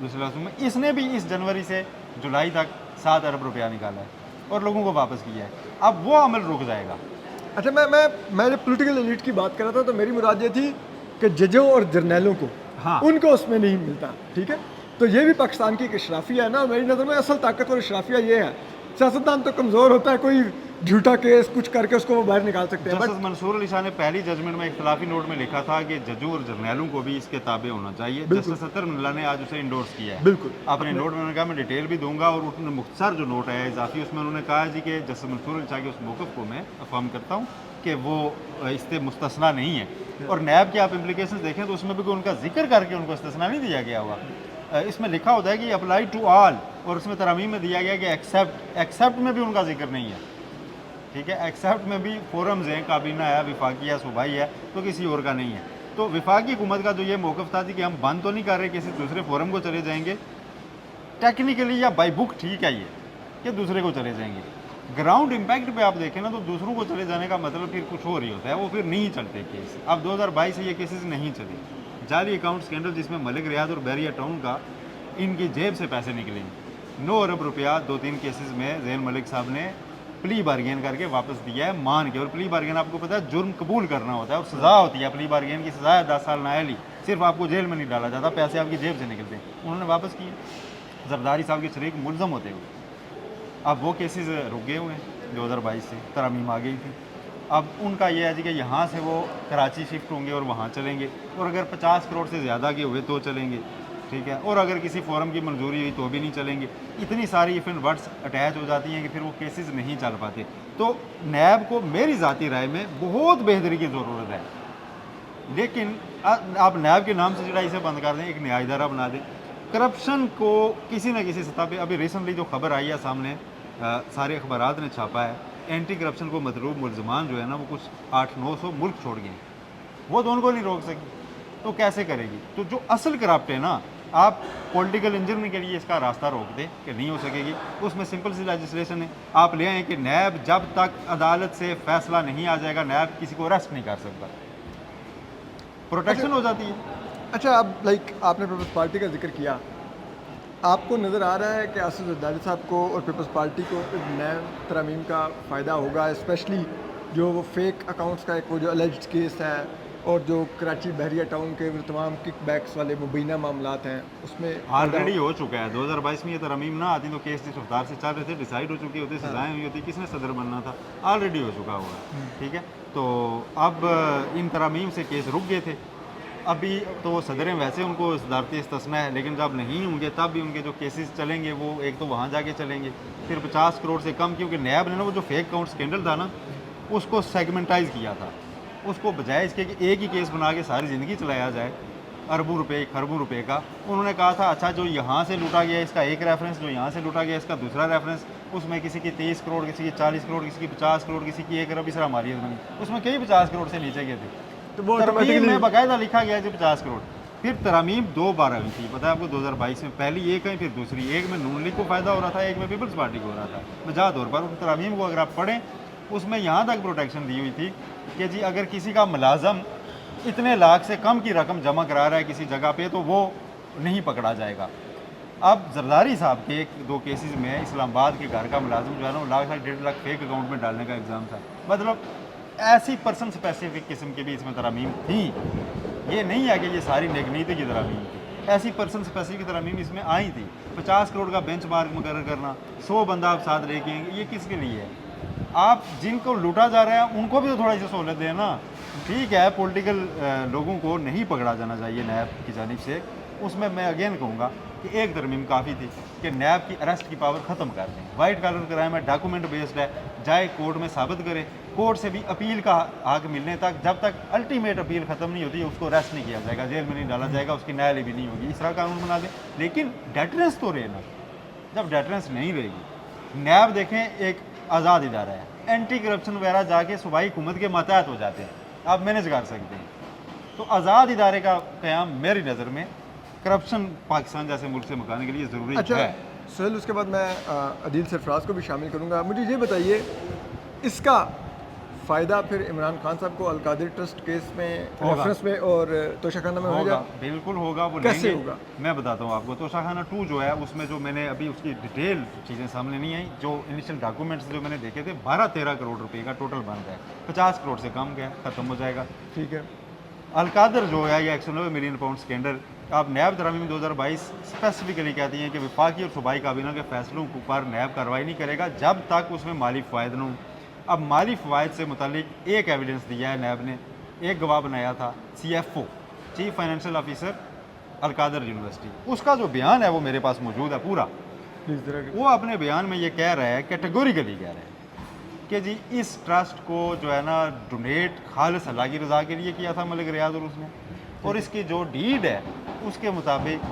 دوسرے لفظوں میں اس نے بھی اس جنوری سے جولائی تک 7 ارب روپیہ نکالا ہے اور لوگوں کو واپس کیا ہے. اب وہ عمل رک جائے گا. اچھا میں جب پولیٹیکل ایلیٹ کی بات کر رہا تھا تو میری مراد یہ تھی کہ ججوں اور جرنیلوں کو ہاں ان کو اس میں نہیں ملتا. ٹھیک ہے, تو یہ بھی پاکستان کی ایک اشرافیہ ہے نا. میری نظر میں اصل طاقتور اشرافیہ یہ ہے. سیاستدان تو کمزور ہوتا ہے, کوئی جھوٹا کیس کچھ کر کے اس کو وہ باہر نکال سکتے ہیں. جسٹس منصور علی شاہ نے پہلی ججمنٹ میں اختلافی نوٹ میں لکھا تھا کہ ججوں اور جرنیلوں کو بھی اس کے تابع ہونا چاہیے. جسٹس اطہر من اللہ نے آج اسے انڈورس کیا ہے. بالکل اپنے نوٹ میں انہوں نے کہا میں ڈیٹیل بھی دوں گا, اور انہوں نے مختصر جو نوٹ ہے اضافی اس میں انہوں نے کہا جی کہ جسٹس منصور علی شاہ کے اس موقف کو میں افہم کرتا ہوں کہ وہ اس سے مستثنا نہیں ہے. اور نیب کے آپ امپلیکیشنز دیکھیں تو اس میں بھی ان کا ذکر کر کے ان کو استثنا نہیں دیا گیا ہوا. اس میں لکھا ہوتا ہے کہ اپلائی ٹو آل, اور اس میں ترامیم میں دیا گیا کہ ایکسیپٹ میں بھی ان کا ذکر نہیں ہے. ٹھیک ہے, ایکسیپٹ میں بھی فورمز ہیں, کابینہ ہے, وفاقی ہے, صوبائی ہے, تو کسی اور کا نہیں ہے. تو وفاقی حکومت کا جو یہ موقف تھا کہ ہم بند تو نہیں کر رہے, کسی دوسرے فورم کو چلے جائیں گے, ٹیکنیکلی یا بائی بک ٹھیک ہے یہ کہ دوسرے کو چلے جائیں گے. گراؤنڈ امپیکٹ پہ آپ دیکھیں نا تو دوسروں کو چلے جانے کا مطلب پھر کچھ اور ہی ہوتا ہے, وہ پھر نہیں چلتے کیس. اب 2022 سے یہ کیسز نہیں چلے. جعلی اکاؤنٹ اسکینڈل جس میں ملک ریاض اور بحریہ ٹاؤن کا ان کی جیب سے پیسے نکلیں, 9 ارب روپیہ 2-3 کیسز میں زین ملک صاحب نے پلی بارگین کر کے واپس دیا ہے مان کے. اور پلی بارگین آپ کو پتہ ہے جرم قبول کرنا ہوتا ہے اور سزا ہوتی ہے. پلی بارگین کی سزا ہے 10 سال نائل ہی, صرف آپ کو جیل میں نہیں ڈالا جاتا, پیسے آپ کی جیب سے نکلتے ہیں. انہوں نے واپس کیے زرداری صاحب کے شریک ملزم ہوتے ہوئے. اب وہ کیسز رک گئے ہوئے ہیں 2022 سے, ترامیم آ گئی تھی. اب ان کا یہ ہے جی کہ یہاں سے وہ کراچی شفٹ ہوں گے اور وہاں چلیں گے, اور اگر 50 کروڑ سے زیادہ کے ہوئے تو چلیں گے. ٹھیک ہے, اور اگر کسی فورم کی منظوری ہوئی تو بھی نہیں چلیں گے. اتنی ساری ایف اینڈ ورڈس اٹیچ ہو جاتی ہیں کہ پھر وہ کیسز نہیں چل پاتے. تو نیب کو میری ذاتی رائے میں بہت بہتری کی ضرورت ہے, لیکن آپ نیب کے نام سے چڑھائی سے بند کر دیں, ایک نیا ادارہ بنا دیں. کرپشن کو کسی نہ کسی سطح پہ, ابھی ریسنٹلی جو خبر آئی ہے سامنے, سارے اخبارات نے چھاپا ہے, اینٹی کرپشن کو مطلوب ملزمان جو ہے نا وہ کچھ 800-900 ملک چھوڑ گئے ہیں. وہ تو ان کو نہیں روک سکی تو کیسے کرے گی؟ تو جو اصل کرپٹ ہے نا, آپ پولیٹیکل انجینئرنگ کے لیے اس کا راستہ روک دیں کہ نہیں ہو سکے گی. اس میں سمپل سی لیجسلیشن ہے, آپ لے آئیں کہ نیب جب تک عدالت سے فیصلہ نہیں آ جائے گا نیب کسی کو اریسٹ نہیں کر سکتا, پروٹیکشن ہو جاتی ہے. اچھا, اب لائک آپ نے پیپلز پارٹی کا ذکر کیا, آپ کو نظر آ رہا ہے کہ اسد زرداری صاحب کو اور پیپلز پارٹی کو نئے ترامیم کا فائدہ ہوگا, اسپیشلی جو وہ فیک اکاؤنٹس کا ایک وہ جو الیجڈ کیس ہے, اور جو کراچی بحریہ ٹاؤن کے تمام کک بیکس والے مبینہ معاملات ہیں اس میں آلریڈی ہو چکا ہے. 2022 میں یہ ترامیم نہ آتی تو کیس جس رفتار سے چل رہے تھے ڈیسائیڈ ہو چکی ہوتی, سزائیں ہوئی ہوتی, کس نے صدر بننا تھا, آلریڈی ہو چکا ہوا. ٹھیک ہے, تو اب ان ترامیم سے کیس رک گئے تھے. ابھی تو وہ صدریں ویسے ان کو صدارتی استثنا ہے, لیکن جب نہیں ہوں گے تب بھی ان کے جو کیسز چلیں گے وہ ایک تو وہاں جا کے چلیں گے. پھر 50 کروڑ سے کم, کیونکہ نیب نے نا وہ جو فیک اکاؤنٹ اسکینڈل تھا نا اس کو سیگمنٹائز کیا تھا. اس کو بجائے اس کے کہ ایک ہی کیس بنا کے ساری زندگی چلایا جائے اربوں روپے خربوں روپے کا, انہوں نے کہا تھا اچھا جو یہاں سے لوٹا گیا اس کا ایک ریفرنس, جو یہاں سے لوٹا گیا اس کا دوسرا ریفرنس, اس میں کسی کی 30 کروڑ, کسی کی 40 کروڑ, کسی کی 50 کروڑ, کسی کی 1 ارب, اس طرح مالیت بنی. اس میں کئی 50 کروڑ سے نیچے گئے تھے. تو وہ ترمیم میں باقاعدہ لکھا گیا ہے 50 کروڑ. پھر ترامیم 2 بار ہوئی تھی, پتہ ہے آپ کو 2022 میں, پہلی ایک ہے پھر دوسری. ایک میں نون لیگ کو فائدہ ہو رہا تھا, ایک میں پیپلز پارٹی کو ہو رہا تھا. مجاز طور پر ان ترامیم کو اگر آپ پڑھیں اس میں یہاں تک پروٹیکشن دی ہوئی تھی کہ جی اگر کسی کا ملازم اتنے لاکھ سے کم کی رقم جمع کرا رہا ہے کسی جگہ پہ تو وہ نہیں پکڑا جائے گا. اب زرداری صاحب کے 1-2 کیسز میں اسلام آباد کے گھر کا ملازم جو ہے نا وہ 1.5 لاکھ فیک اکاؤنٹ میں ڈالنے کا الزام تھا. مطلب ایسی پرسن اسپیسیفک قسم کی بھی اس میں ترامیم تھی. یہ نہیں ہے کہ یہ ساری نیگنیتی کی ترامیم تھی, ایسی پرسن اسپیسیفک ترامیم اس میں آئی تھی. 50 کروڑ کا بینچ مارک مقرر کرنا, 100 بندہ آپ ساتھ لے کے آئیں گے, یہ کس کے لیے ہے؟ آپ جن کو لوٹا جا رہا ہے ان کو بھی تو تھوڑا سی سہولت دیں نا. ٹھیک ہے, پولیٹیکل لوگوں کو نہیں پکڑا جانا چاہیے نیب کی جانب سے. اس میں اگین کہوں گا کہ ایک ترمیم کافی تھی کہ نیب کی اریسٹ کی پاور ختم کر دیں. وائٹ کالر کرائم ہے, ڈاکومنٹ بیسڈ ہے, جائے کورٹ میں ثابت کرے, کورٹ سے بھی اپیل کا حق ملنے تک, جب تک الٹیمیٹ اپیل ختم نہیں ہوتی اس کو اریسٹ نہیں کیا جائے گا, جیل میں نہیں ڈالا جائے گا, اس کی نیالی بھی نہیں ہوگی. اس طرح قانون بنا دیں. لیکن ڈیٹرنس تو رہے نا. جب ڈیٹرنس نہیں رہے گی, نیب دیکھیں ایک آزاد ادارہ ہے, اینٹی کرپشن وغیرہ جا کے صوبائی حکومت کے ماتحت ہو جاتے ہیں, آپ مینیج کر سکتے ہیں. تو آزاد ادارے کا قیام میری نظر میں کرپشن پاکستان جیسے ملک سے مکانے کے لیے ضروری ہے. اچھا سہیل, اس کے بعد میں عدیل سرفراز کو بھی شامل کروں گا. مجھے یہ بتائیے اس کا فائدہ پھر عمران خان صاحب کو القادری ٹرسٹ کیس میں ہوگا۔ ریفرنس میں اور توشہ خانہ میں ہوگا، ہوگا؟ بالکل ہوگا۔ وہ کیسے لیں گے؟ ہوگا؟ میں بتاتا ہوں آپ کو، توشہ خانہ 2 جو ہے اس میں جو میں نے ابھی اس کی ڈیٹیل چیزیں سامنے نہیں آئیں، جو انیشل ڈاکومنٹس جو میں نے دیکھے تھے 12-13 کروڑ روپے کا ٹوٹل بن گیا ہے، 50 کروڑ سے کم گیا، ختم ہو جائے گا۔ ٹھیک ہے۔ القادر جو ہے یا 190 ملین پاؤنڈ اسکینڈل، آپ نیب ترامیم 2022 اسپیسیفکلی کہتی ہیں کہ وفاقی اور صوبائی کابینہ کے فیصلوں پر نیب کارروائی نہیں کرے گا جب تک اس میں مالی فوائد نہ ہوں۔ اب مالی فوائد سے متعلق ایک ایویڈنس دیا ہے نیب نے، ایک گواہ بنایا تھا CFO چیف فائنینشیل آفیسر القادر یونیورسٹی، اس کا جو بیان ہے وہ میرے پاس موجود ہے پورا۔ پلیز ذرا وہ اپنے بیان میں یہ کہہ رہا ہے، کیٹیگوریکلی کہہ رہا ہے کہ جی اس ٹرسٹ کو جو ہے نا ڈونیٹ خالص اللہ کی رضا کے لیے کیا تھا ملک ریاض اور اس نے، اور اس کی جو ڈیڈ ہے اس کے مطابق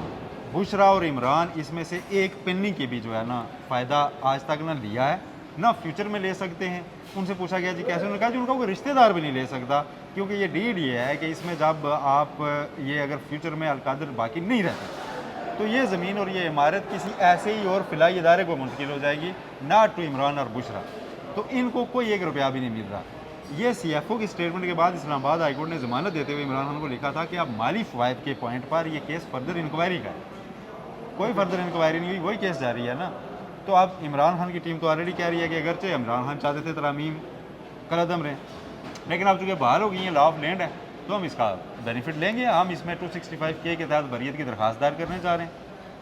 بشرا اور عمران اس میں سے ایک پنی کی بھی جو ہے نا فائدہ آج تک نہ لیا ہے نہ فیوچر میں لے سکتے ہیں۔ ان سے پوچھا گیا جی کیسے، انہوں نے کہا جی ان کا کوئی رشتہ دار بھی نہیں لے سکتا، کیونکہ یہ ڈیڈ یہ ہے کہ اس میں جب آپ یہ اگر فیوچر میں القادر باقی نہیں رہتے تو یہ زمین اور یہ عمارت کسی ایسے ہی اور فلاحی ادارے کو منتقل ہو جائے گی، ناٹ ٹو عمران اور بشرا، تو ان کو کوئی 1 روپیہ بھی نہیں مل رہا۔ یہ CFO کی اسٹیٹمنٹ کے بعد اسلام آباد ہائی کورٹ نے ضمانت دیتے ہوئے عمران خان کو لکھا تھا کہ اب مالی فوائد کے پوائنٹ پر یہ کیس فردر انکوائری کا ہے، کوئی فردر انکوائری نہیں ہوئی، وہی کیس جاری ہے نا۔ تو اب عمران خان کی ٹیم تو آلریڈی کہہ رہی ہے کہ اگرچہ عمران خان چاہتے تھے ترامیم قلعدم رہیں، لیکن اب چونکہ بحال ہو گئی ہیں، لا آف لینڈ ہے، تو ہم اس کا بینیفٹ لیں گے۔ ہم اس میں 265K کے تحت بریت کی درخواست دائر کرنے جا رہے ہیں،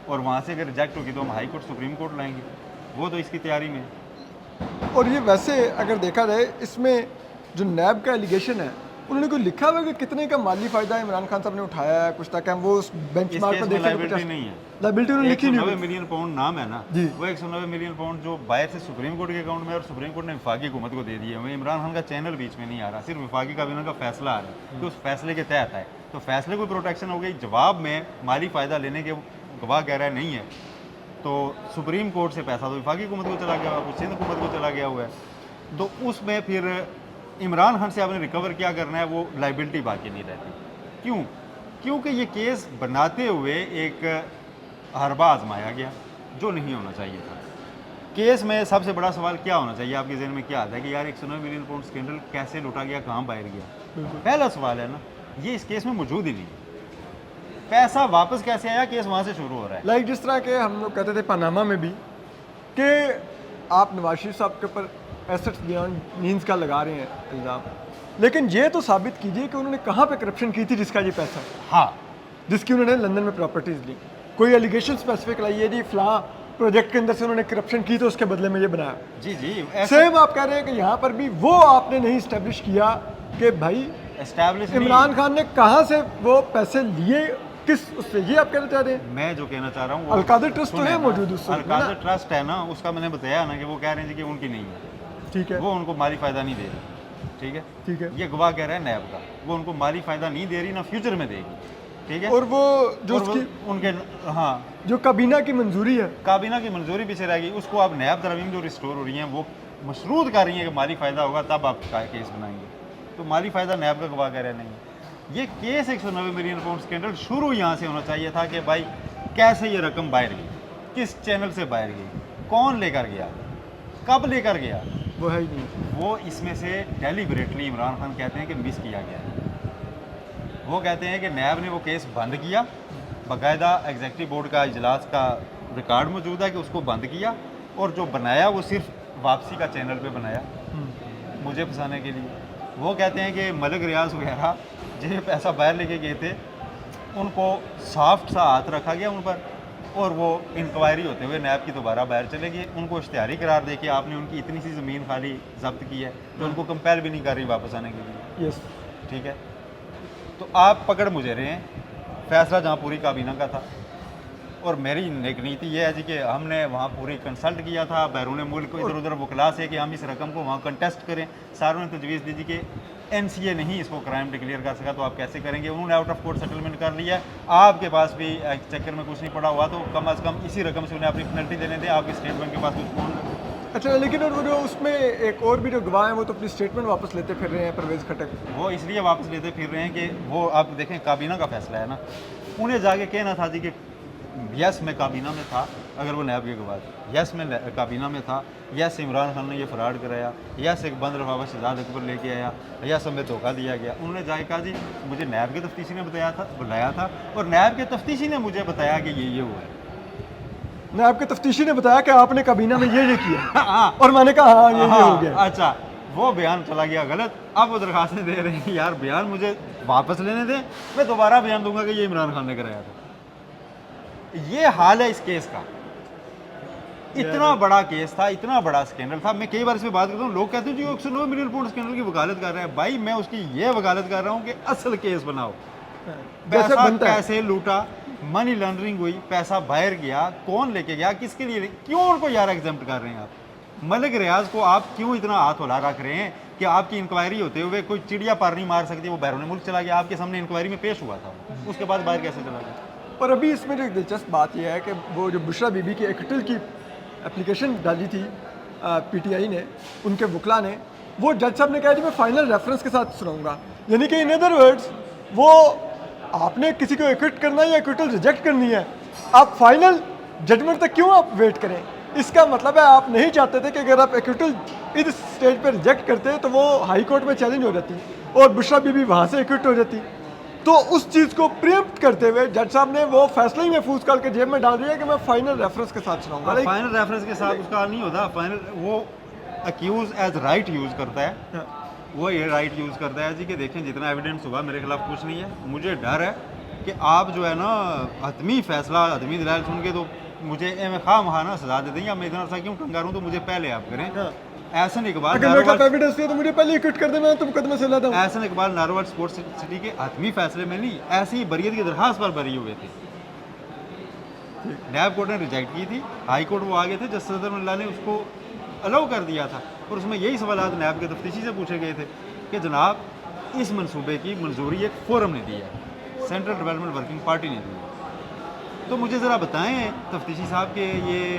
اور وہاں سے اگر ریجیکٹ ہوگی تو ہم ہائی کورٹ سپریم کورٹ لائیں گے، وہ تو اس کی تیاری میں ہے۔ اور یہ ویسے اگر دیکھا جائے اس میں جو نیب کا ایلیگیشن ہے انہوں نے کوئی لکھا ہوا ہے کہ کتنے کا مالی فائدہ عمران خان صاحب نے اٹھایا ہے کچھ، تاکہ ہم وہ اس بینچ اس مارک کیس پر میں دیکھ لائبلٹی سکیں؟ نہیں ہے، لائبلٹی انہوں نے لکھی نہیں 190 ہوئی۔ ملین پاؤنڈ نام ہے نا، جی۔ وہ 190 ملین پاؤنڈ جو باہر سے سپریم کورٹ کے اکاؤنٹ میں، اور سپریم کورٹ نے وفاقی حکومت کو دے دیے ہوئے، عمران خان کا چینل بیچ میں نہیں آ رہا، صرف وفاقی کابینہ کا فیصلہ آ رہا ہے، تو اس فیصلے کے تحت ہے، تو فیصلے کو پروٹیکشن ہو گئی۔ جواب میں مالی فائدہ لینے کے گواہ کہہ رہا ہے نہیں ہے، تو سپریم کورٹ سے پیسہ تو وفاقی حکومت کو چلا گیا ہوا، سندھ حکومت کو چلا گیا ہوا ہے، تو اس میں پھر عمران خان سے آپ نے ریکور کیا کرنا ہے، وہ لائبلٹی باقی نہیں رہتی۔ کیوں؟ کیونکہ یہ کیس بناتے ہوئے ایک حربہ آزمایا گیا جو نہیں ہونا چاہیے تھا۔ کیس میں سب سے بڑا سوال کیا ہونا چاہیے، آپ کے ذہن میں کیا آتا ہے کہ یار 190 ملین پاؤنڈ اسکینڈل کیسے لوٹا گیا، کہاں باہر گیا؟ پہلا سوال ہے نا، یہ اس کیس میں موجود ہی نہیں ہے۔ پیسہ واپس کیسے آیا، کیس وہاں سے شروع ہو رہا ہے۔ لائک جس طرح کہ ہم لوگ کہتے تھے پاناما میں بھی کہ آپ نواز شریف صاحب کے اوپر ایسٹس بیانڈ مینس کا لگا رہے ہیں الزام، لیکن یہ تو ثابت کیجیے کہ انہوں نے کہاں پہ کرپشن کی تھی جس کا یہ پیسہ ہے، ہاں، جس کی انہوں نے لندن میں پراپرٹیز لی، کوئی ایلیگیشن اسپیسیفک لائیے جی فلاں پروجیکٹ کے اندر سے انہوں نے کرپشن کی تو اس کے بدلے میں یہ بنایا۔ جی جی، سیم آپ کہہ رہے ہیں کہ یہاں پر بھی وہ آپ نے نہیں اسٹیبلش کیا کہ بھائی اسٹیبلش عمران خان نے کہاں سے وہ پیسے لیے، کس اس سے، یہ آپ کہنا چاہ رہے ہیں؟ میں جو کہنا چاہ رہا ہوں، القادر ٹرسٹ تو ہے موجود اس سے، القادر ٹرسٹ ہے نا، اس کا میں نے بتایا نا کہ وہ کہہ رہے ہیں کہ ان کی نہیں ہے، ٹھیک ہے وہ ان کو مالی فائدہ نہیں دے رہی، ٹھیک ہے، ٹھیک ہے، یہ گواہ کہہ رہا ہے نیب کا، وہ ان کو مالی فائدہ نہیں دے رہی، نہ فیوچر میں دے گی، ٹھیک ہے، اور وہ جو اور اس وہ کی ان کے ہاں جو کابینہ کی منظوری ہے، کابینہ کی منظوری پیچھے رہ گئی، اس کو آپ نیب ترامیم جو ریسٹور ہو رہی ہیں وہ مشروط کر رہی ہیں کہ مالی فائدہ ہوگا تب آپ کیس بنائیں گے، تو مالی فائدہ نیب کا گواہ کہہ رہے نہیں ہے۔ یہ کیس 190 ملین پاؤنڈ اسکینڈل شروع یہاں سے ہونا چاہیے تھا کہ بھائی کیسے یہ رقم باہر گئی، کس چینل سے باہر گئی، کون لے کر گیا، کب لے کر گیا، وہ ہے ہی نہیں۔ وہ اس میں سے ڈیلیبریٹلی عمران خان کہتے ہیں کہ مس کیا گیا ہے۔ وہ کہتے ہیں کہ نیب نے وہ کیس بند کیا، باقاعدہ ایگزیکٹو بورڈ کا اجلاس کا ریکارڈ موجود ہے کہ اس کو بند کیا، اور جو بنایا وہ صرف واپسی کا چینل پہ بنایا مجھے پھنسانے کے لیے۔ وہ کہتے ہیں کہ ملک ریاض وغیرہ جنہیں پیسہ باہر لے کے گئے تھے ان کو سافٹ سا ہاتھ رکھا گیا ان پر، اور وہ انکوائری ہوتے ہوئے نیب کی دوبارہ باہر چلے گئے، ان کو اشتہاری قرار دے کے آپ نے ان کی اتنی سی زمین خالی ضبط کی ہے تو ان کو کمپیل بھی نہیں کر رہی واپس آنے کے لیے، یس، ٹھیک ہے۔ تو آپ پکڑ مجھے رہے ہیں، فیصلہ جہاں پوری کابینہ کا تھا، اور میری ایک نیتی یہ ہے جی کہ ہم نے وہاں پوری کنسلٹ کیا تھا بیرون ملک ادھر ادھر وکلا سے کہ ہم اس رقم کو وہاں کنٹیسٹ کریں، ساروں نے تجویز دی کہ NCA نہیں اس کو کرائم ڈکلیئر کر سکا تو آپ کیسے کریں گے، انہوں نے آؤٹ آف کورٹ سیٹلمنٹ کر لیا ہے، آپ کے پاس بھی ایک چکر میں کچھ نہیں پڑا ہوا تو کم از کم اسی رقم سے انہیں اپنی پینلٹی دینے دیں، آپ کے اسٹیٹ بینک کے پاس کچھ پہنچ۔ اچھا، لیکن اور وہ جو اس میں ایک اور بھی جو گواہ ہیں وہ تو اپنی اسٹیٹمنٹ واپس لیتے پھر رہے ہیں، پرویز کھٹک، وہ اس لیے واپس لیتے پھر رہے ہیں کہ وہ آپ دیکھیں کابینہ کا فیصلہ ہے نا، انہیں جا کے کہنا تھا جی کہ یس میں کابینہ میں تھا اگر وہ نیب کے گواہ تھے. یس میں کابینہ میں تھا, یس عمران خان نے یہ فراڈ کرایا, یس ایک بند لفافہ شہزاد اکبر لے کے آیا, یس ہمیں دھوکہ دیا گیا. انہوں نے جا کے کہا جی مجھے نیب کے تفتیشی نے بلایا تھا اور نیب کے تفتیشی نے مجھے بتایا کہ یہ ہوا ہے. نیب کے تفتیشی نے بتایا کہ آپ نے کابینہ میں یہ کیا اور میں نے کہا ہاں یہ ہو گیا. اچھا, وہ بیان چلا گیا غلط. اب وہ درخواستیں دے رہے ہیں یار بیان مجھے واپس لینے دیں, میں دوبارہ بیان دوں گا کہ یہ عمران خان نے کرایا تھا. یہ حال ہے اس کیس کا. اتنا بڑا کیس تھا, اتنا بڑا اسکینڈل تھا. میں کئی بار اس پہ بات کرتا ہوں, لوگ کہتے ہیں جی 109 ملین پاؤنڈ اسکینڈل کی وکالت کر رہے ہیں. بھائی میں اس کی یہ وکالت کر رہا ہوں کہ اصل کیس بناؤ. پیسہ کیسے لوٹا, منی لانڈرنگ ہوئی, پیسہ باہر گیا, کون لے کے گیا, کس کے لیے, کیوں ان کو یار ایگزمپٹ کر رہے ہیں آپ. ملک ریاض کو آپ کیوں اتنا ہاتھ ہلا رکھ رہے ہیں کہ آپ کی انکوائری ہوتے ہوئے کوئی چڑیا پر نہیں مار سکتی, وہ بیرون ملک چلا گیا, آپ کے سامنے انکوائری میں پیش ہوا تھا, اس کے بعد باہر کیسے چلا گیا. اور ابھی اس میں جو دلچسپ بات یہ ہے کہ وہ جو بشرا بی بی کی ایکٹل کی اپلیکیشن ڈالی تھی پی ٹی آئی نے, ان کے وکلا نے, وہ جج صاحب نے کہا کہ میں فائنل ریفرنس کے ساتھ سناؤں گا. یعنی کہ ان ادر ورڈز وہ آپ نے کسی کو ایکوٹ کرنا ہے یا ایکوٹل ریجیکٹ کرنی ہے, آپ فائنل ججمنٹ تک کیوں آپ ویٹ کریں. اس کا مطلب ہے آپ نہیں چاہتے تھے کہ اگر آپ ایکوٹل اس اسٹیج پہ ریجیکٹ کرتے تو وہ ہائی کورٹ میں چیلنج ہو جاتی اور بشرا بی بی وہاں سے ایکوٹ ہو جاتی. تو اس چیز کو پریمپٹ کرتے ہوئے جج صاحب نے وہ فیصلہ ہی محفوظ کر کے جیب میں ڈال دیا کہ میں فائنل ریفرنس کے ساتھ سناؤں گا. فائنل ریفرنس کے ساتھ اس کا نہیں ہوتا. فائنل وہ اکیوز ایز رائٹ یوز کرتا ہے, وہ یہ رائٹ یوز کرتا ہے جی کہ دیکھیں جتنا ایویڈنس ہوگا میرے خلاف کچھ نہیں ہے. مجھے ڈر ہے کہ آپ جو ہے نا حتمی فیصلہ, حتمی دلائل سن کے تو مجھے خواہ مخواہ سزا دے دیں گے. میں اتنا سا کیوں ٹنگا رہوں, تو مجھے پہلے آپ کریں. احسن اقبال اگر میرے پاس ایویڈنس ہے تو مجھے پہلے ایکوٹ کر دینا, تو مقدمے سے لاتا ہوں. احسن اقبال ناروال اسپورٹس سٹی کے حتمی فیصلے میں نہیں, ایسی بریت کی درخواست پر بری ہوئے تھے. نیب کورٹ نے ریجیکٹ کی تھی, ہائی کورٹ وہ آگے تھے, جسٹس اظہر اللہ نے اس کو الاؤ کر دیا تھا, اور اس میں یہی سوالات نیب کے تفتیشی سے پوچھے گئے تھے کہ جناب اس منصوبے کی منظوری ایک فورم نے دی ہے, سینٹرل ڈیولپمنٹ ورکنگ پارٹی نے دی ہے. تو مجھے ذرا بتائیں تفتیشی صاحب کہ یہ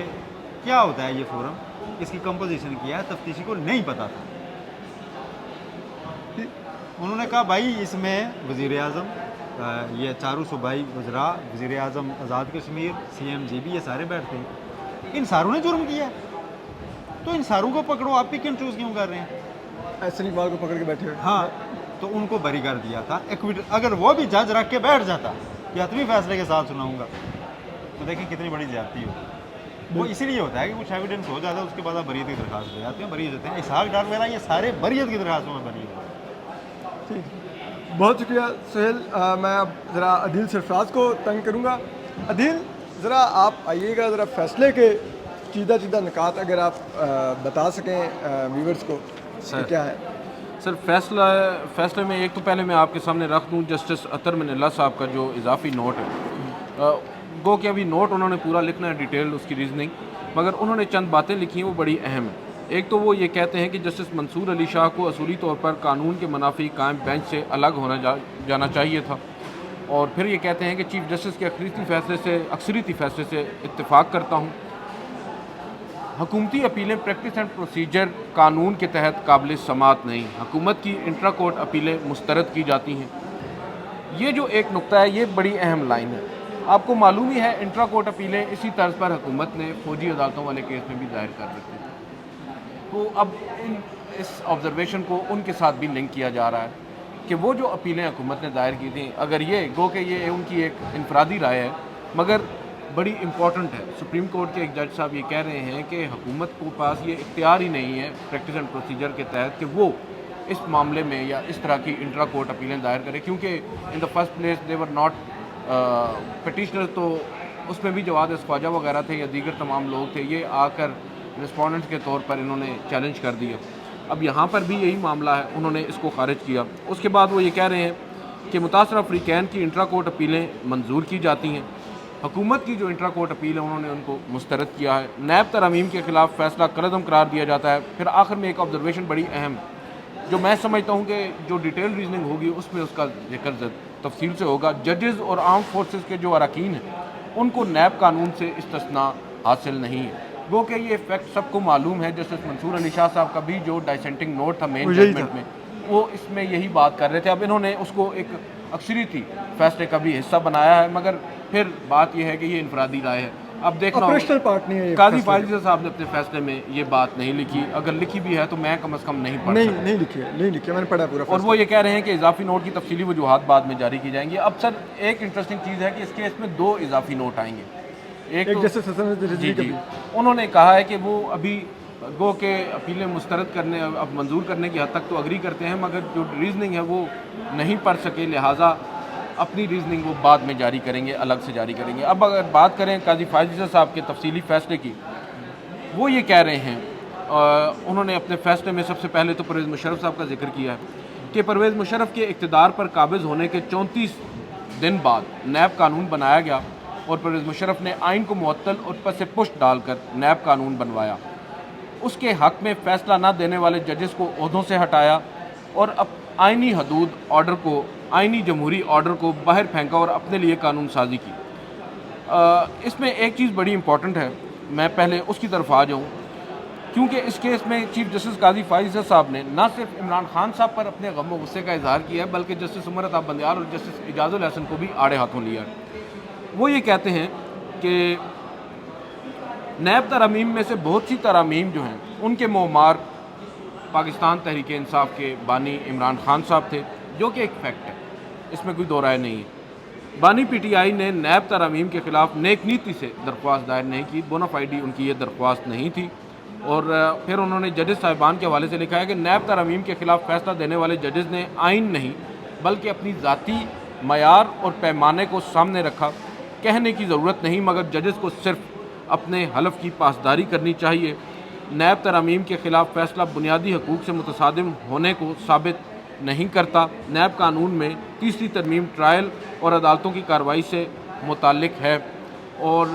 کیا ہوتا ہے یہ فورم, اس کی کمپوزیشن کیا ہے. تفتیشی کو نہیں پتا تھا. انہوں نے کہا بھائی اس میں وزیر اعظم, یہ چاروں صوبائی وزراء, وزیر اعظم Azad Kashmir, C M G بھی, یہ سارے بیٹھتے ہیں. ان ساروں نے جرم کیا ہے, تو ان ساروں کو پکڑو, آپ پک اینڈ چوز کیوں کر رہے ہیں. ایسے اقبال کو پکڑ کے بیٹھے ہوئے. ہاں, تو ان کو بری کر دیا تھا. اگر وہ بھی جج رکھ کے بیٹھ جاتا کہ حتمی فیصلے کے ساتھ سناؤں گا, تو دیکھیں کتنی بڑی زیادتی ہوتی. وہ اسی لیے ہوتا ہے کہ کچھ ایویڈنس ہو جاتا ہے, اس کے بعد آپ بریت کی درخواست دے جاتے ہیں, بری ہو جاتے ہیں. اسحاق ڈار وغیرہ یہ سارے بریت کی درخواستوں میں بری ہوتے ہیں. ٹھیک, بہت شکریہ سہیل. میں اب ذرا عدیل سرفراز کو تنگ کروں گا. عدیل ذرا آپ آئیے گا, ذرا فیصلے کے چیدہ نکات اگر آپ بتا سکیں ویورز کو کیا ہے. سر فیصلے میں ایک تو پہلے میں آپ کے سامنے رکھ دوں جسٹس اطہر من اللہ صاحب کا جو اضافی نوٹ ہے. گو کہ ابھی نوٹ انہوں نے پورا لکھنا ہے, ڈیٹیل اس کی ریزننگ, مگر انہوں نے چند باتیں لکھی ہیں وہ بڑی اہم ہیں. ایک تو وہ یہ کہتے ہیں کہ جسٹس منصور علی شاہ کو اصولی طور پر قانون کے منافی قائم بینچ سے الگ ہونا جانا چاہیے تھا. اور پھر یہ کہتے ہیں کہ چیف جسٹس کے اکثریتی فیصلے سے اتفاق کرتا ہوں. حکومتی اپیلیں پریکٹس اینڈ پروسیجر قانون کے تحت قابل سماعت نہیں, حکومت کی انٹرا کورٹ اپیلیں مسترد کی جاتی ہیں. یہ جو ایک نقطہ ہے یہ بڑی اہم لائن ہے. آپ کو معلوم ہی ہے انٹرا کورٹ اپیلیں اسی طرز پر حکومت نے فوجی عدالتوں والے کیس میں بھی ظاہر کر رکھی تھی. تو اب اس آبزرویشن کو ان کے ساتھ بھی لنک کیا جا رہا ہے کہ وہ جو اپیلیں حکومت نے دائر کی تھیں, اگر یہ گو کہ یہ ان کی ایک انفرادی رائے ہے مگر بڑی امپورٹنٹ ہے. سپریم کورٹ کے ایک جج صاحب یہ کہہ رہے ہیں کہ حکومت کو پاس یہ اختیار ہی نہیں ہے پریکٹس اینڈ پروسیجر کے تحت کہ وہ اس معاملے میں یا اس طرح کی انٹرا کورٹ اپیلیں دائر کرے, کیونکہ in the first place they were not petitioner. تو اس میں بھی جواد خواجہ وغیرہ تھے یا دیگر تمام لوگ تھے, یہ آ کر رسپونڈنٹ کے طور پر انہوں نے چیلنج کر دیا. اب یہاں پر بھی یہی معاملہ ہے, انہوں نے اس کو خارج کیا. اس کے بعد وہ یہ کہہ رہے ہیں کہ متاثرہ فریقین کی انٹرا کورٹ اپیلیں منظور کی جاتی ہیں. حکومت کی جو انٹرا کورٹ اپیل ہے انہوں نے ان کو مسترد کیا ہے. نیب ترامیم کے خلاف فیصلہ کالعدم قرار دیا جاتا ہے. پھر آخر میں ایک آبزرویشن بڑی اہم جو میں سمجھتا ہوں کہ جو ڈیٹیل ریزننگ ہوگی اس میں اس کا ذکر تفصیل سے ہوگا. ججز اور آرم فورسز کے جو اراکین ہیں ان کو نیب قانون سے استثناء حاصل نہیں ہے. وہ کہ یہ فیکٹ سب کو معلوم ہے. جسٹس منصور علی شاہ صاحب کا بھی جو ڈائسینٹنگ نوٹ تھا مین ججمنٹ میں, وہ اس میں یہی بات کر رہے تھے. اب انہوں نے اس کو ایک اکثریتی فیصلے کا بھی حصہ بنایا ہے, مگر پھر بات یہ ہے کہ یہ انفرادی رائے ہے. اب دیکھنا آپریشنل پارٹ نہیں ہے یہ قاضی فیصلہ۔ فائز صاحب نے اپنے فیصلے میں یہ بات نہیں لکھی، اگر لکھی بھی ہے تو میں کم از کم نہیں پڑھ سکتا، نہیں لکھی میں نے پڑھا پورا اور وہ یہ کہہ رہے ہیں کہ اضافی نوٹ کی تفصیلی وجوہات بعد میں جاری کی جائیں گی۔ اب سر ایک انٹرسٹنگ چیز ہے کہ اس کیس میں 2 اضافی نوٹ آئیں گے، ایک ایک تو جسٹس حسن رضوی کا جی بھی۔ انہوں نے کہا ہے کہ وہ ابھی گو کہ اپیلیں مسترد کرنے اب منظور کرنے کی حد تک تو اگری کرتے ہیں، مگر جو ریزننگ ہے وہ نہیں پڑھ سکے، لہٰذا اپنی ریزننگ وہ بعد میں جاری کریں گے، الگ سے جاری کریں گے۔ اب اگر بات کریں قاضی فائز صاحب کے تفصیلی فیصلے کی، وہ یہ کہہ رہے ہیں، انہوں نے اپنے فیصلے میں سب سے پہلے تو پرویز مشرف صاحب کا ذکر کیا ہے کہ پرویز مشرف کے اقتدار پر قابض ہونے کے 34 دن بعد نیب قانون بنایا گیا اور پرویز مشرف نے آئین کو معطل اور پس پشت ڈال کر نیب قانون بنوایا، اس کے حق میں فیصلہ نہ دینے والے ججز کو عہدوں سے ہٹایا اور آئینی حدود آرڈر کو، آئینی جمہوری آرڈر کو باہر پھینکا اور اپنے لیے قانون سازی کی۔ اس میں ایک چیز بڑی امپورٹنٹ ہے، میں پہلے اس کی طرف آ جاؤں، کیونکہ اس کیس میں چیف جسٹس قاضی فائز صاحب نے نہ صرف عمران خان صاحب پر اپنے غم و غصے کا اظہار کیا ہے بلکہ جسٹس عمر عطا بندیال اور جسٹس اعجاز الحسن کو بھی آڑے ہاتھوں لیا ہے۔ وہ یہ کہتے ہیں کہ نیب ترامیم میں سے بہت سی ترامیم جو ہیں ان کے معمار پاکستان تحریک انصاف کے بانی عمران خان صاحب تھے، جو کہ ایک فیکٹ ہے، اس میں کوئی دو رائے نہیں ہے۔ بانی پی ٹی آئی نے نیب ترامیم کے خلاف نیک نیتی سے درخواست دائر نہیں کی، بونافائیڈی ان کی یہ درخواست نہیں تھی، اور پھر انہوں نے ججز صاحبان کے حوالے سے لکھا ہے کہ نیب ترامیم کے خلاف فیصلہ دینے والے ججز نے آئین نہیں بلکہ اپنی ذاتی معیار اور پیمانے کو سامنے رکھا، کہنے کی ضرورت نہیں مگر ججز کو صرف اپنے حلف کی پاسداری کرنی چاہیے۔ نیب ترامیم کے خلاف فیصلہ بنیادی حقوق سے متصادم ہونے کو ثابت نہیں کرتا۔ نیب قانون میں تیسری ترمیم ٹرائل اور عدالتوں کی کارروائی سے متعلق ہے، اور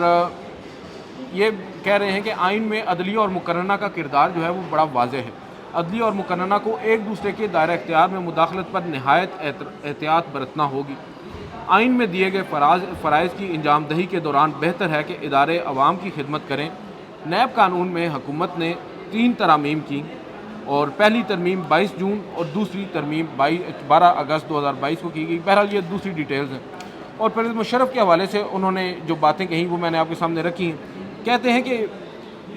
یہ کہہ رہے ہیں کہ آئین میں عدلیہ اور مقننہ کا کردار جو ہے وہ بڑا واضح ہے۔ عدلیہ اور مقننہ کو ایک دوسرے کے دائرہ اختیار میں مداخلت پر نہایت احتیاط برتنا ہوگی۔ آئین میں دیے گئے فرائض کی انجام دہی کے دوران بہتر ہے کہ ادارے عوام کی خدمت کریں۔ نیب قانون میں حکومت نے 3 ترامیم کی، اور پہلی ترمیم 22 جون اور دوسری ترمیم 12 اگست 2022 کو کی گئی۔ بہرحال یہ دوسری ڈیٹیلز ہیں، اور پرویز مشرف کے حوالے سے انہوں نے جو باتیں کہیں وہ میں نے آپ کے سامنے رکھی ہیں۔ کہتے ہیں کہ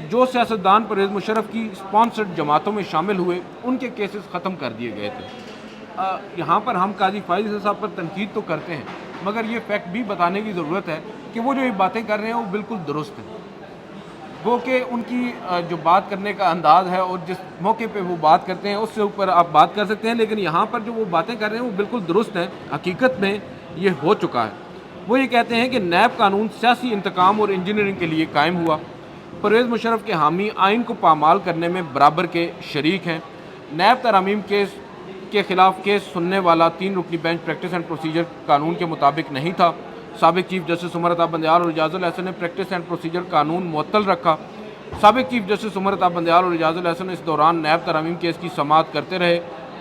جو سیاستدان پرویز مشرف کی سپانسرڈ جماعتوں میں شامل ہوئے ان کے کیسز ختم کر دیے گئے تھے۔ یہاں پر ہم قاضی فائز صاحب پر تنقید تو کرتے ہیں مگر یہ فیکٹ بھی بتانے کی ضرورت ہے کہ وہ جو یہ باتیں کر رہے ہیں وہ بالکل درست ہیں، وہ کہ ان کی جو بات کرنے کا انداز ہے اور جس موقع پہ وہ بات کرتے ہیں اس سے اوپر آپ بات کر سکتے ہیں، لیکن یہاں پر جو وہ باتیں کر رہے ہیں وہ بالکل درست ہیں، حقیقت میں یہ ہو چکا ہے۔ وہ یہ کہتے ہیں کہ نیب قانون سیاسی انتقام اور انجینئرنگ کے لیے قائم ہوا، پرویز مشرف کے حامی آئین کو پامال کرنے میں برابر کے شریک ہیں۔ نیب ترامیم کیس کے خلاف کیس سننے والا 3 رکنی بینچ پریکٹس اینڈ پروسیجر قانون کے مطابق نہیں تھا۔ سابق چیف جسٹس عمر عطا بندیال اور اعجاز الحسن نے پریکٹس اینڈ پروسیجر قانون معطل رکھا۔ سابق چیف جسٹس عمر عطا بندیال اور اعجاز الحسن اس دوران نیب ترامیم کیس کی سماعت کرتے رہے۔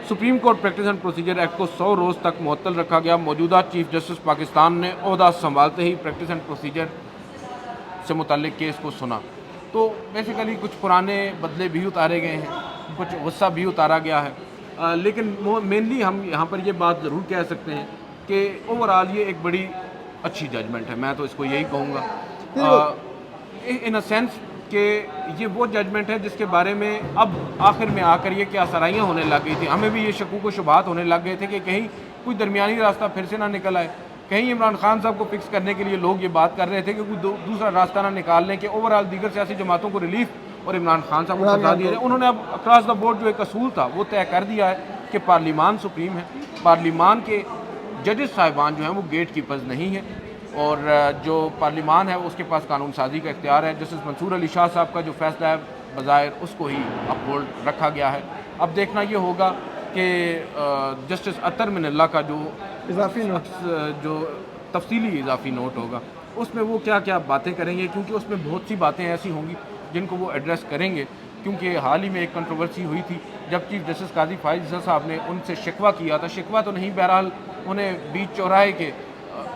Supreme court practice and procedure act کو 100 روز تک معطل رکھا گیا۔ موجودہ چیف جسٹس پاکستان نے عہدہ سنبھالتے ہی پریکٹس اینڈ پروسیجر سے متعلق کیس کو سنا۔ تو بیسیکلی کچھ پرانے بدلے بھی اتارے گئے ہیں، کچھ غصہ بھی اتارا گیا ہے، لیکن مینلی ہم یہاں پر یہ بات ضرور کہہ سکتے ہیں کہ اوورآل یہ ایک بڑی اچھی ججمنٹ ہے، میں تو اس کو یہی کہوں گا ان اے سینس کہ یہ وہ ججمنٹ ہے جس کے بارے میں اب آخر میں آ کر یہ کیا سرائیاں ہونے لگ گئی تھیں، ہمیں بھی یہ شکوک و شبہات ہونے لگ گئے تھے کہ کہیں کوئی درمیانی راستہ پھر سے نہ نکل آئے، کہیں عمران خان صاحب کو فکس کرنے کے لیے لوگ یہ بات کر رہے تھے کہ کوئی دوسرا راستہ نہ نکال لیں کہ اوورآل دیگر سیاسی جماعتوں کو ریلیف اور عمران خان صاحب کو سزا دیا جائے۔ انہوں نے اب اکراس دا بورڈ جو ایک اصول تھا وہ طے کر دیا ہے کہ پارلیمان سپریم ہے، پارلیمان کے ججز صاحبان جو ہیں وہ گیٹ کیپرز نہیں ہیں، اور جو پارلیمان ہے اس کے پاس قانون سازی کا اختیار ہے۔ جسٹس منصور علی شاہ صاحب کا جو فیصلہ ہے بظاہر اس کو ہی اپ ہولڈ رکھا گیا ہے۔ اب دیکھنا یہ ہوگا کہ جسٹس اطہر من اللہ کا جو اضافی نوٹ جو تفصیلی اضافی نوٹ ہوگا اس میں وہ کیا کیا باتیں کریں گے، کیونکہ اس میں بہت سی باتیں ایسی ہوں گی جن کو وہ ایڈریس کریں گے، کیونکہ حال ہی میں ایک کنٹروورسی ہوئی تھی جب چیف جسٹس قاضی فائز صاحب نے ان سے شکوہ کیا تھا، شکوہ تو نہیں بہرحال انہیں بیچ چوراہے کے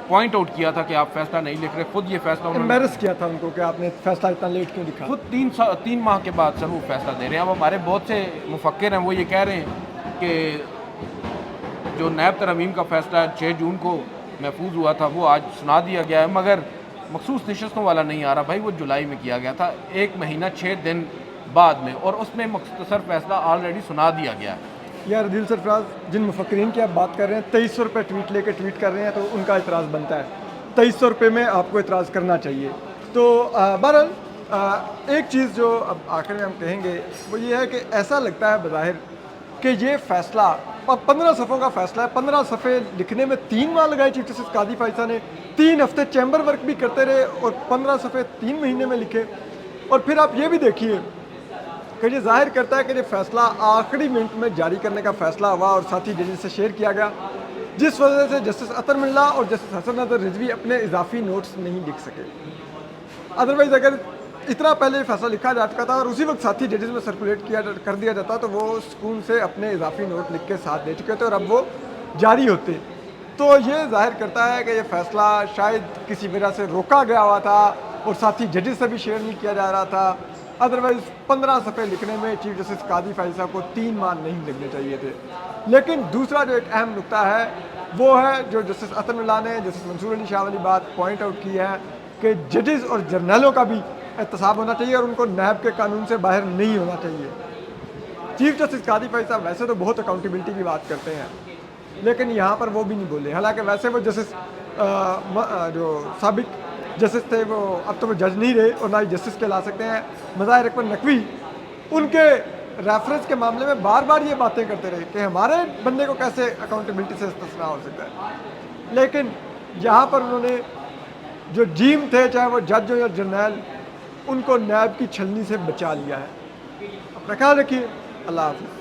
پوائنٹ آؤٹ کیا تھا کہ آپ فیصلہ نہیں لکھ رہے، خود یہ فیصلہ انہوں نے امبیرس کیا تھا ان کو کہ آپ نے فیصلہ اتنا لیٹ کیوں لکھا، خود 3 ماہ کے بعد سر وہ فیصلہ دے رہے ہیں۔ اب ہمارے بہت سے مفکر ہیں وہ یہ کہہ رہے ہیں کہ جو نیب ترامیم کا فیصلہ 6 جون کو محفوظ ہوا تھا وہ آج سنا دیا گیا ہے، مگر مخصوص نشستوں والا نہیں آ رہا بھائی، وہ جولائی میں کیا گیا تھا، 1 مہینہ 6 دن بعد میں، اور اس میں مختصر فیصلہ آلریڈی سنا دیا گیا ہے۔ یار عدیل سرفراز، جن مفکرین کی آپ بات کر رہے ہیں 2300 روپے ٹویٹ لے کے ٹویٹ کر رہے ہیں تو ان کا اعتراض بنتا ہے، 2300 روپے میں آپ کو اعتراض کرنا چاہیے۔ تو بہرحال ایک چیز جو اب آخر میں ہم کہیں گے وہ یہ ہے کہ ایسا لگتا ہے بظاہر کہ یہ فیصلہ، اور 15 صفحوں کا فیصلہ ہے، 15 صفحے لکھنے میں 3 ماہ لگائے چیف جسٹس قاضی فائزہ نے، 3 ہفتے چیمبر ورک بھی کرتے رہے اور 15 صفحے 3 مہینے میں لکھے۔ اور پھر آپ یہ بھی دیکھیے کہ یہ ظاہر کرتا ہے کہ یہ فیصلہ آخری منٹ میں جاری کرنے کا فیصلہ ہوا اور ساتھی ججز سے شیئر کیا گیا، جس وجہ سے جسٹس عطر ملا اور جسٹس حسن نظر رضوی اپنے اضافی نوٹس نہیں لکھ سکے۔ ادروائز اگر اتنا پہلے یہ فیصلہ لکھا جا چکا تھا اور اسی وقت ساتھی ججز میں سرکولیٹ کر دیا جاتا تو وہ سکون سے اپنے اضافی نوٹ لکھ کے ساتھ دے چکے تھے اور اب وہ جاری ہوتے۔ تو یہ ظاہر کرتا ہے کہ یہ فیصلہ شاید کسی وجہ سے روکا گیا ہوا تھا اور ساتھی ججز سے بھی شیئر نہیں کیا جا رہا تھا، ادروائز 15 صفحے لکھنے میں چیف جسٹس قاضی فائز صاحب کو 3 ماہ نہیں لگنے چاہیے تھے۔ لیکن دوسرا جو ایک اہم نقطہ ہے وہ ہے جو جسٹس عطر ملا نے جسٹس منصور علی شاہ والی بات پوائنٹ آؤٹ کی ہے کہ ججز اور جرنیلوں کا بھی احتساب ہونا چاہیے اور ان کو نیب کے قانون سے باہر نہیں ہونا چاہیے۔ چیف جسٹس قاضی فائز صاحب ویسے تو بہت اکاؤنٹیبلٹی کی بات کرتے ہیں لیکن یہاں پر وہ بھی نہیں بولے، حالانکہ ویسے وہ جسٹس جو سابق جسٹس تھے وہ اب تو وہ جج نہیں رہے اور نہ ہی جسٹس کہلا سکتے ہیں، مظاہر اکمل نقوی ان کے ریفرنس کے معاملے میں بار بار یہ باتیں کرتے رہے کہ ہمارے بندے کو کیسے اکاؤنٹیبلٹی سے استثناء ہو سکتا ہے، لیکن یہاں پر انہوں نے جو جیم تھے چاہے وہ جج ہو یا جرنیل ان کو نیب کی چھلنی سے بچا لیا ہے۔ اپنا خیال رکھیے، اللہ حافظ۔